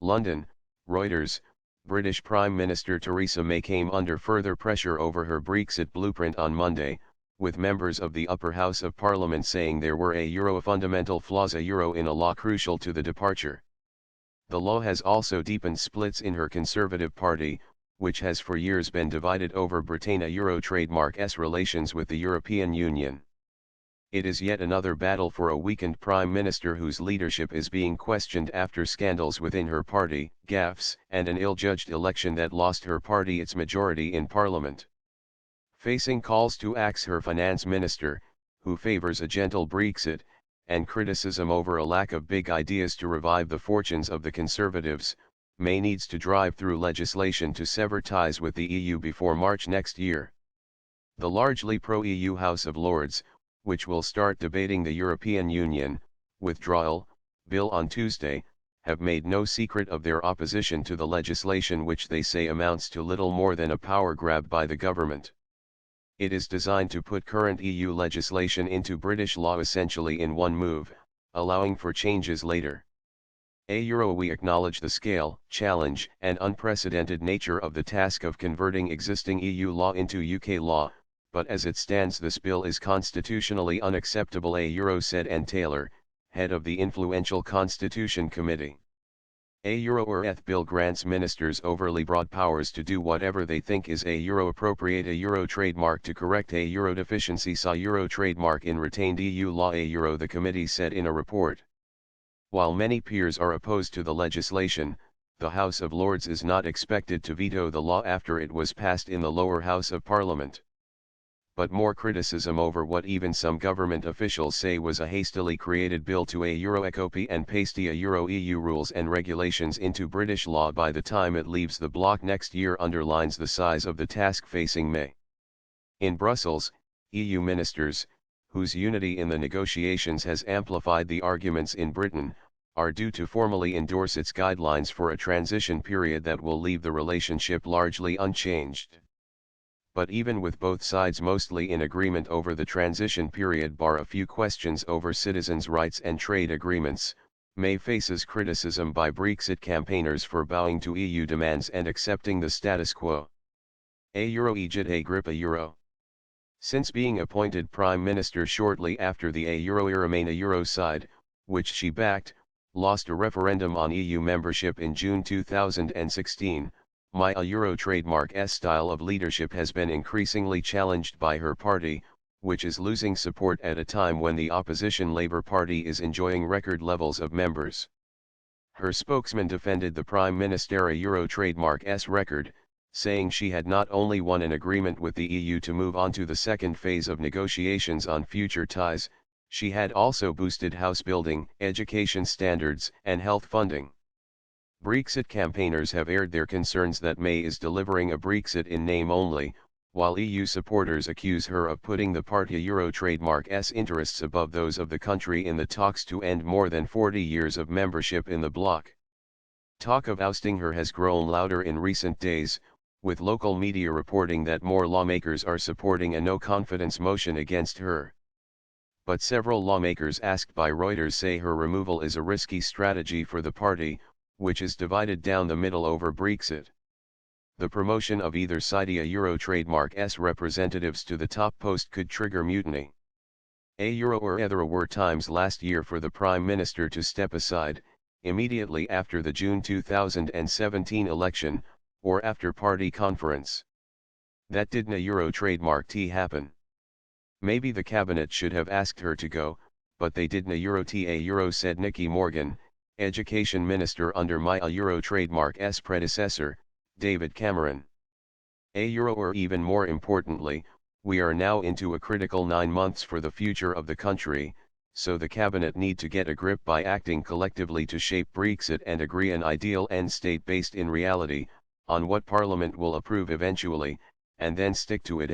London, Reuters. British Prime Minister Theresa May came under further pressure over her Brexit blueprint on Monday, with members of the upper house of parliament saying there were fundamental flaws in a law crucial to the departure. The law has also deepened splits in her Conservative Party, which has for years been divided over Britain trademark's relations with the European Union. It is yet another battle for a weakened Prime Minister whose leadership is being questioned after scandals within her party, gaffes, and an ill-judged election that lost her party its majority in Parliament. Facing calls to axe her finance minister, who favours a gentle Brexit, and criticism over a lack of big ideas to revive the fortunes of the Conservatives, May needs to drive through legislation to sever ties with the EU before March next year. The largely pro-EU House of Lords, which will start debating the European Union withdrawal bill on Tuesday, have made no secret of their opposition to the legislation, which they say amounts to little more than a power grab by the government. It is designed to put current EU legislation into British law essentially in one move, allowing for changes later. We acknowledge the scale, challenge, and unprecedented nature of the task of converting existing EU law into UK law, but as it stands this bill is constitutionally unacceptable, said Anne Taylor, head of the influential Constitution Committee. Bill grants ministers overly broad powers to do whatever they think is appropriate trademark to correct deficiency saw trademark in retained EU law the committee said in a report. While many peers are opposed to the legislation, the House of Lords is not expected to veto the law after it was passed in the lower house of Parliament. But more criticism over what even some government officials say was a hastily created bill to copy and paste EU rules and regulations into British law by the time it leaves the bloc next year underlines the size of the task facing May. In Brussels, EU ministers, whose unity in the negotiations has amplified the arguments in Britain, are due to formally endorse its guidelines for a transition period that will leave the relationship largely unchanged. But even with both sides mostly in agreement over the transition period bar a few questions over citizens' rights and trade agreements, May faces criticism by Brexit campaigners for bowing to EU demands and accepting the status quo. Egypt Agrippa. Since being appointed Prime Minister shortly after the Remain side, which she backed, lost a referendum on EU membership in June 2016, May trademark's style of leadership has been increasingly challenged by her party, which is losing support at a time when the opposition Labour Party is enjoying record levels of members. Her spokesman defended the Prime Minister trademark's record, saying she had not only won an agreement with the EU to move on to the second phase of negotiations on future ties, she had also boosted house building, education standards, and health funding. Brexit campaigners have aired their concerns that May is delivering a Brexit in name only, while EU supporters accuse her of putting the party trademark's interests above those of the country in the talks to end more than 40 years of membership in the bloc. Talk of ousting her has grown louder in recent days, with local media reporting that more lawmakers are supporting a no-confidence motion against her. But several lawmakers asked by Reuters say her removal is a risky strategy for the party, which is divided down the middle over Brexit. The promotion of either side trademark's representatives to the top post could trigger mutiny. There were times last year for the Prime Minister to step aside, immediately after the June 2017 election, or after party conference. That didn't trademark happen. Maybe the cabinet should have asked her to go, but they didn't said Nicky Morgan, Education Minister under May trademark's predecessor, David Cameron. Even more importantly, we are now into a critical 9 months for the future of the country, so the cabinet need to get a grip by acting collectively to shape Brexit and agree an ideal end state based in reality, on what Parliament will approve eventually, and then stick to it.